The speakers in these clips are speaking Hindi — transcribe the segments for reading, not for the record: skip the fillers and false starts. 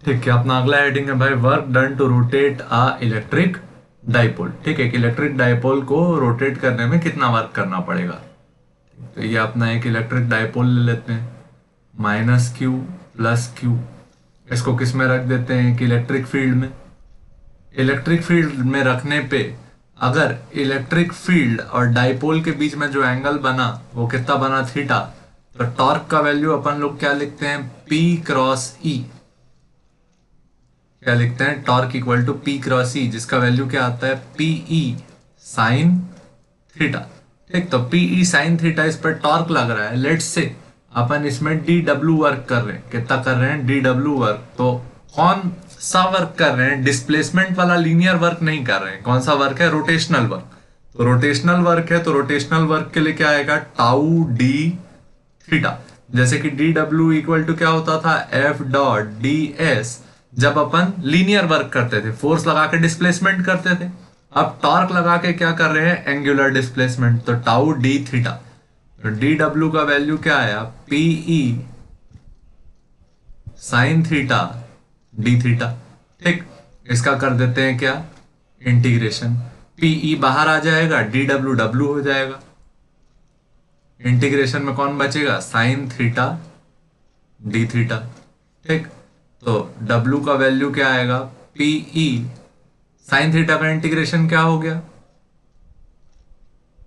ठीक है, अपना अगला हेडिंग है भाई, work done to rotate a electric dipole. ठीक है, एक इलेक्ट्रिक डाइपोल को रोटेट करने में कितना वर्क करना पड़ेगा। तो ये अपना एक इलेक्ट्रिक डाइपोल ले लेते हैं, माइनस क्यू प्लस क्यू। इसको किस में रख देते हैं कि इलेक्ट्रिक फील्ड में। इलेक्ट्रिक फील्ड में रखने पे अगर इलेक्ट्रिक फील्ड और डाइपोल के बीच में जो एंगल बना वो कितना बना, थीटा। तो टॉर्क का वैल्यू अपन लोग क्या लिखते हैं, P क्रॉस ई। क्या लिखते हैं, torque equal to P cross E, जिसका वैल्यू क्या आता है, PE साइन थीटा। ठीक, तो PE साइन थीटा, इस पर टॉर्क लग रहा है। लेट्स से अपन इसमें DW वर्क कर रहे हैं, कितना कर रहे हैं, DW वर्क। तो कौन सा वर्क कर रहे हैं, डिस्प्लेसमेंट वाला लीनियर वर्क नहीं कर रहे हैं। कौन सा वर्क है, रोटेशनल वर्क। तो रोटेशनल वर्क है, तो रोटेशनल वर्क के लिए क्या आएगा, टाउ डी थीटा। जैसे कि DW इक्वल टू क्या होता था, F डॉट डी एस, जब अपन लीनियर वर्क करते थे, फोर्स लगा के डिस्प्लेसमेंट करते थे। अब टॉर्क लगा के क्या कर रहे हैं, एंगुलर डिस्प्लेसमेंट, तो टाउ डी थीटा। तो DW का वैल्यू क्या आया, PE sine theta D theta. ठीक, इसका कर देते हैं क्या, इंटीग्रेशन। PE बाहर आ जाएगा, DW हो जाएगा। इंटीग्रेशन में कौन बचेगा, साइन थीटा डी थीटा। ठीक, तो W का वैल्यू क्या आएगा, PE साइन थीटा का इंटीग्रेशन क्या हो गया,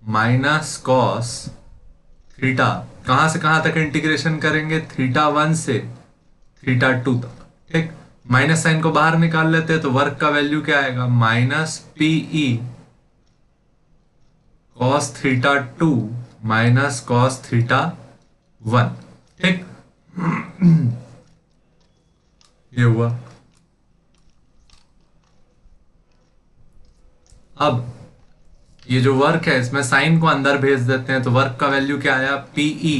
माइनस कॉस थीटा। कहां से कहां तक इंटीग्रेशन करेंगे, θ1 से θ2 तक। ठीक, माइनस साइन को बाहर निकाल लेते हैं, तो वर्क का वैल्यू क्या आएगा, minus PE cos θ2 minus cos θ1। ठीक, ये हुआ। अब ये जो वर्क है, इसमें साइन को अंदर भेज देते हैं, तो वर्क का वैल्यू क्या आया, PE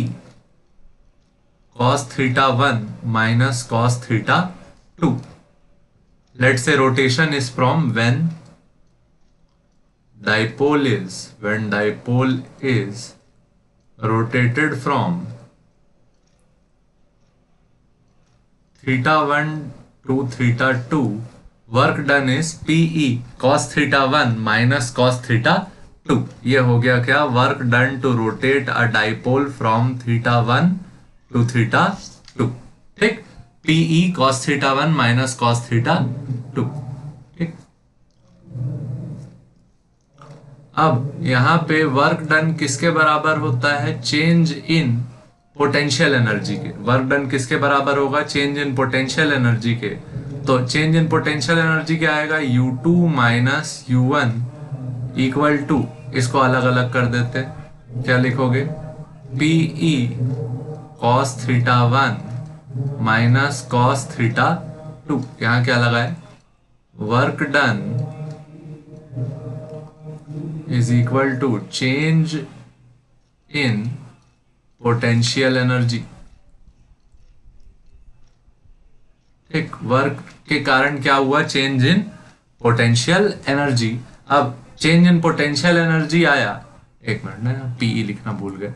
cos θ1 minus cos θ2। Let's say rotation is from when dipole is rotated from θ1 to θ2, work done is PE cos θ1 minus cos θ2। ये हो गया क्या, work done to rotate a dipole from θ1 to θ2। ठीक, PE cos θ1 माइनस cos θ2। ठीक, अब यहां पे वर्क डन किसके बराबर होता है, चेंज इन पोटेंशियल एनर्जी के। वर्क डन किसके बराबर होगा, चेंज इन पोटेंशियल एनर्जी के। तो चेंज इन पोटेंशियल एनर्जी क्या आएगा, U2 minus U1 equal to, इसको अलग अलग कर देते हैं, क्या लिखोगे, PE cos θ1 माइनस cos θ2। यहां क्या लगा है, work done is equal to change in potential energy. ठीक, वर्क के कारण क्या हुआ, चेंज इन पोटेंशियल एनर्जी। अब चेंज इन पोटेंशियल एनर्जी आया, एक मिनट ना, PE लिखना भूल गए,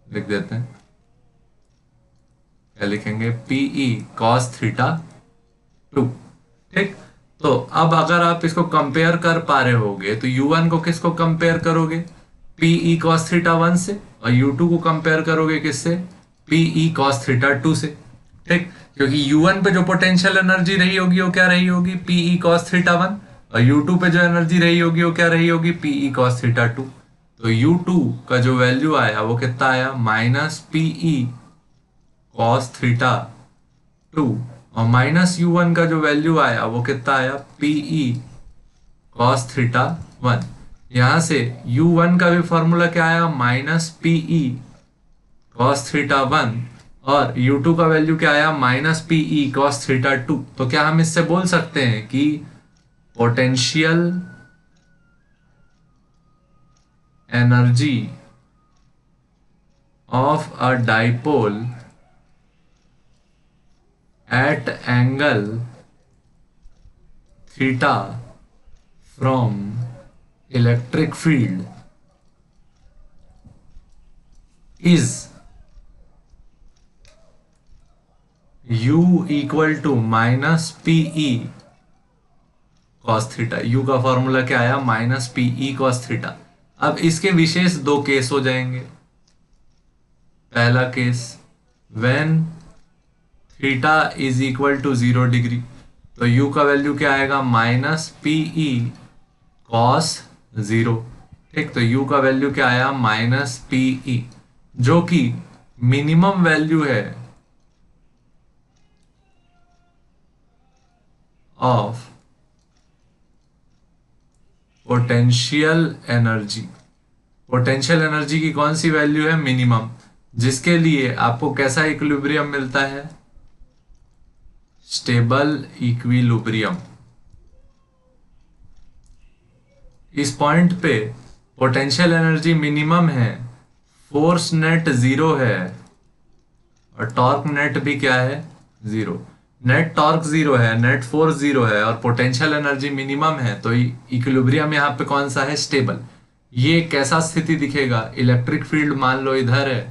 लिख देते हैं, क्या लिखेंगे, PE cos θ2। ठीक, तो अब अगर आप इसको कंपेयर कर पा रहे होगे, तो U1 को किसको कंपेयर करोगे, PE cos θ1 से, और U2 को कंपेयर करोगे किससे, PE cos θ2 से। ठीक, क्योंकि U1 पे जो पोटेंशियल एनर्जी रही होगी वो क्या रही होगी, PE cos θ1, और U2 पे जो एनर्जी रही होगी वो क्या रही होगी, PE cos θ2। तो U2 का जो वैल्यू आया वो कितना आया, माइनस PE cos θ2, और माइनस U1 का जो वैल्यू आया वो कितना आया, PE cos θ1। यहां से U1 का भी फॉर्मूला क्या आया, माइनस PE cos θ1, और U2 का वैल्यू क्या आया, माइनस PE cos θ2। तो क्या हम इससे बोल सकते हैं कि potential energy of a dipole at angle theta from electric field is u equal to minus P E cos theta. U का फॉर्मूला क्या आया, minus P E cos theta. अब इसके विशेष दो केस हो जाएंगे। पहला case, when theta is equal to 0 degree, तो u का वैल्यू क्या आएगा, माइनस पी ई कॉस 0। ठीक, तो u का वैल्यू क्या आया, माइनस पी ई, जो कि मिनिमम वैल्यू है of potential energy. Potential energy की कौन सी वैल्यू है, मिनिमम, जिसके लिए आपको कैसा इक्विलिब्रियम मिलता है, स्टेबल इक्विलिब्रियम। इस पॉइंट पे पोटेंशियल एनर्जी मिनिमम है, फोर्स नेट 0 है और टॉर्क नेट भी क्या है, 0। नेट टॉर्क 0 है, नेट फोर्स 0 है और पोटेंशियल एनर्जी मिनिमम है, तो इक्विलिब्रियम यहाँ पे कौन सा है, स्टेबल। ये कैसा स्थिति दिखेगा, इलेक्ट्रिक फील्ड मान लो इधर है,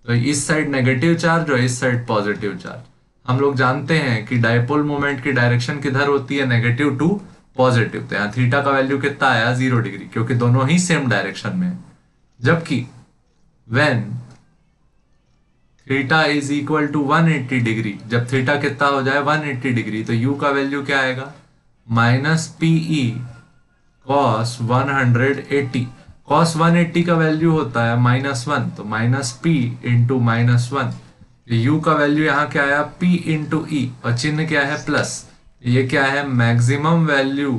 तो इस साइड नेगेटिव चार्ज और इस साइड पॉजिटिव चार्ज। हम लोग जानते हैं कि डायपोल मोमेंट की डायरेक्शन किधर होती है, नेगेटिव टू पॉजिटिव। तो यहाँ थीटा का वैल्यू कितना आया, 0 डिग्री, क्योंकि दोनों ही सेम डायरेक्शन में है। जबकि when theta is equal to 180 degree, जब थीटा कितना हो जाए 180 डिग्री, तो u का वैल्यू क्या आएगा, minus P E cos 180। Cos 180 का वैल्यू होता है -1, तो माइनस पी इंटू -1। u का वैल्यू यहाँ क्या आया, p इंटू ई, और चिन्ह क्या है, प्लस। ये क्या है, maximum value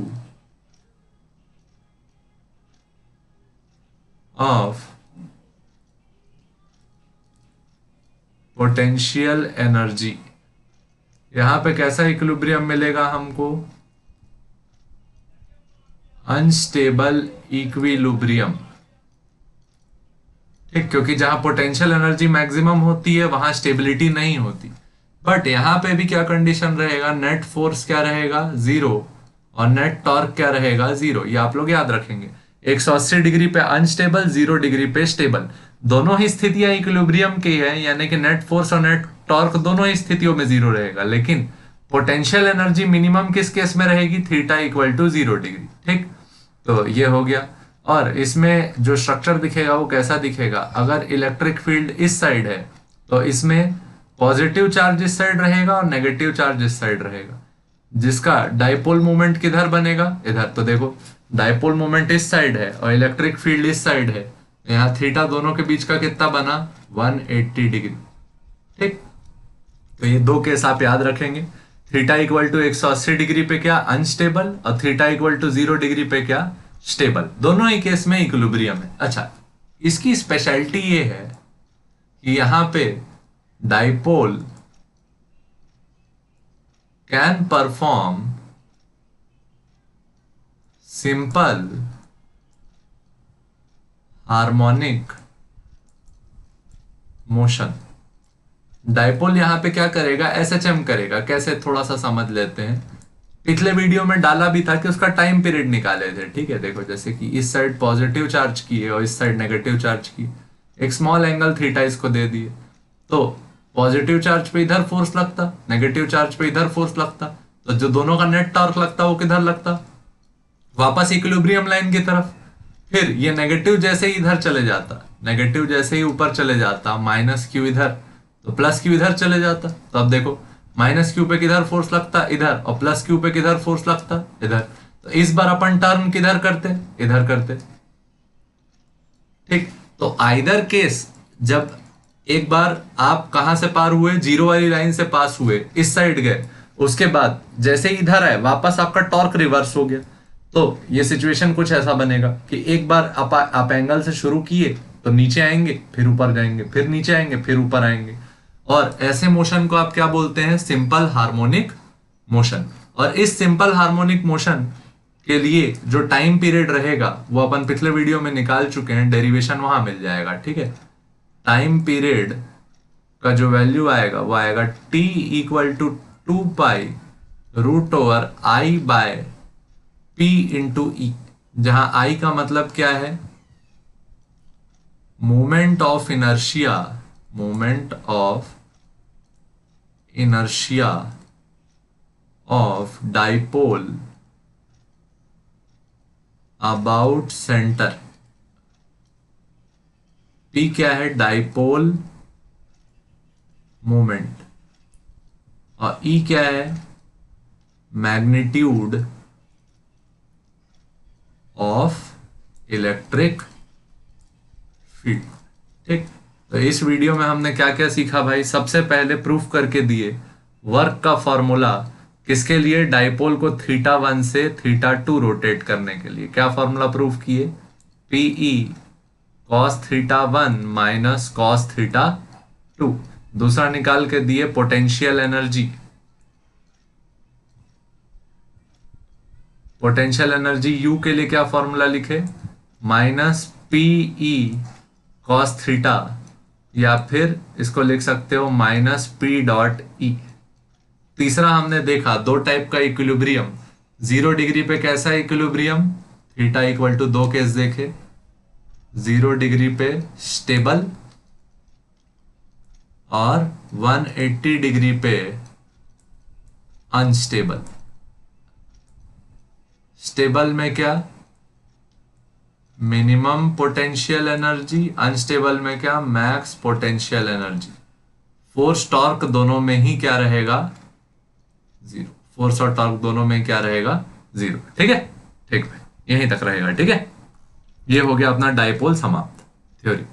of potential energy. यहां पे कैसा इक्विलिब्रियम मिलेगा हमको, अनस्टेबल इक्विलिब्रियम। ठीक, क्योंकि जहां पोटेंशियल एनर्जी मैक्सिमम होती है वहां स्टेबिलिटी नहीं होती। बट यहां पे भी क्या कंडीशन रहेगा, नेट फोर्स क्या रहेगा, 0 और नेट टॉर्क क्या रहेगा, 0। ये आप लोग याद रखेंगे। 180 डिग्री पे अनस्टेबल, 0 डिग्री पे स्टेबल, दोनों ही स्थितियां इक्विलिब्रियम की है, यानी कि नेट फोर्स और नेट टॉर्क दोनों ही स्थितियों में 0 रहेगा। लेकिन पोटेंशियल एनर्जी मिनिमम किस केस में रहेगी, थीटा इक्वल टू 0 डिग्री। ठीक, तो ये हो गया। और इसमें जो स्ट्रक्चर दिखेगा वो कैसा दिखेगा, अगर इलेक्ट्रिक फील्ड इस साइड है तो इसमें पॉजिटिव चार्ज इस साइड रहेगा और नेगेटिव चार्ज इस साइड रहेगा, जिसका डाइपोल मोमेंट किधर बनेगा, इधर। तो देखो डाइपोल मोमेंट इस साइड है और इलेक्ट्रिक फील्ड इस साइड है, यहाँ थीटा दोनों के बीच का कितना बना, 180 डिग्री। ठीक, तो ये दो केस आप याद रखेंगे। थीटा इक्वल टू 180 डिग्री पे क्या, अनस्टेबल, और थीटा इक्वल टू 0 डिग्री पे क्या, स्टेबल। दोनों ही केस में इक्विलिब्रियम है। अच्छा, इसकी स्पेशलिटी ये है कि यहां पे dipole can perform simple harmonic motion. Dipole यहां पे क्या करेगा, एसएचएम करेगा। कैसे, थोड़ा सा समझ लेते हैं। पिछले वीडियो में डाला भी था कि उसका टाइम पीरियड निकाले थे। ठीक है, देखो जैसे कि इस साइड पॉजिटिव चार्ज की है और इस साइड नेगेटिव चार्ज की, एक स्मॉल एंगल थीटा इसको दे दिए, तो पॉजिटिव चार्ज पे इधर फोर्स लगता, नेगेटिव चार्ज पे इधर फोर्स लगता, तो जो दोनों का नेट टॉर्क लगता वो किधर लगता, वापस इक्विलिब्रियम लाइन की तरफ। फिर ये नेगेटिव जैसे ही इधर चले जाता, नेगेटिव जैसे ही ऊपर चले जाता, माइनस क्यू इधर, तो प्लस क्यू इधर चले जाता। तो अब देखो माइनस क्यू पे किधर फोर्स लगता, इधर, और प्लस क्यू पे किधर फोर्स लगता, इधर। तो इस बार अपन टर्न किधर करते, इधर करते। ठीक, तो आइदर केस, जब एक बार आप कहां से पार हुए, 0 वाली लाइन से पास हुए, इस साइड गए, उसके बाद जैसे ही इधर आए वापस आपका टॉर्क रिवर्स हो गया। तो ये सिचुएशन कुछ ऐसा बनेगा कि एक बार आप एंगल से शुरू किए तो नीचे आएंगे, फिर ऊपर जाएंगे, फिर नीचे आएंगे, फिर ऊपर आएंगे। और ऐसे मोशन को आप क्या बोलते हैं, सिंपल हार्मोनिक मोशन। और इस सिंपल हार्मोनिक मोशन के लिए जो टाइम पीरियड रहेगा वो अपन पिछले वीडियो में निकाल चुके हैं, डेरिवेशन वहां मिल जाएगा। ठीक है, टाइम पीरियड का जो वैल्यू आएगा वो आएगा t equal to 2 pi root over I by p into E, जहां i का मतलब क्या है, moment of inertia, moment of inertia of dipole about center। P क्या है? Dipole moment. और E क्या है? Magnitude of electric field. ठीक, तो इस वीडियो में हमने क्या क्या सीखा भाई? सबसे पहले प्रूफ करके दिए वर्क का फॉर्मूला किसके लिए? डाइपोल को θ1 से θ2 रोटेट करने के लिए। क्या फॉर्मूला प्रूफ किए? पीई cos θ1 माइनस cos θ2। दूसरा निकाल के दिए potential energy. Potential energy U के लिए क्या फॉर्मूला लिखे? माइनस पीई cos थीटा, या फिर इसको लिख सकते हो माइनस पी डॉट ई। तीसरा हमने देखा दो टाइप का इक्विलिब्रियम। 0 डिग्री पे कैसा equilibrium? Theta equal to 2 case देखे। 0 डिग्री पे स्टेबल और 180 डिग्री पे अनस्टेबल। स्टेबल में क्या? Minimum potential energy. अनस्टेबल में क्या? Max potential energy. Force torque दोनों में ही क्या रहेगा? 0। फोर्स और टॉर्क दोनों में क्या रहेगा? 0। ठीक है, ठीक है, यहीं तक रहेगा। ठीक है, ये हो गया अपना डाइपोल समाप्त थ्योरी।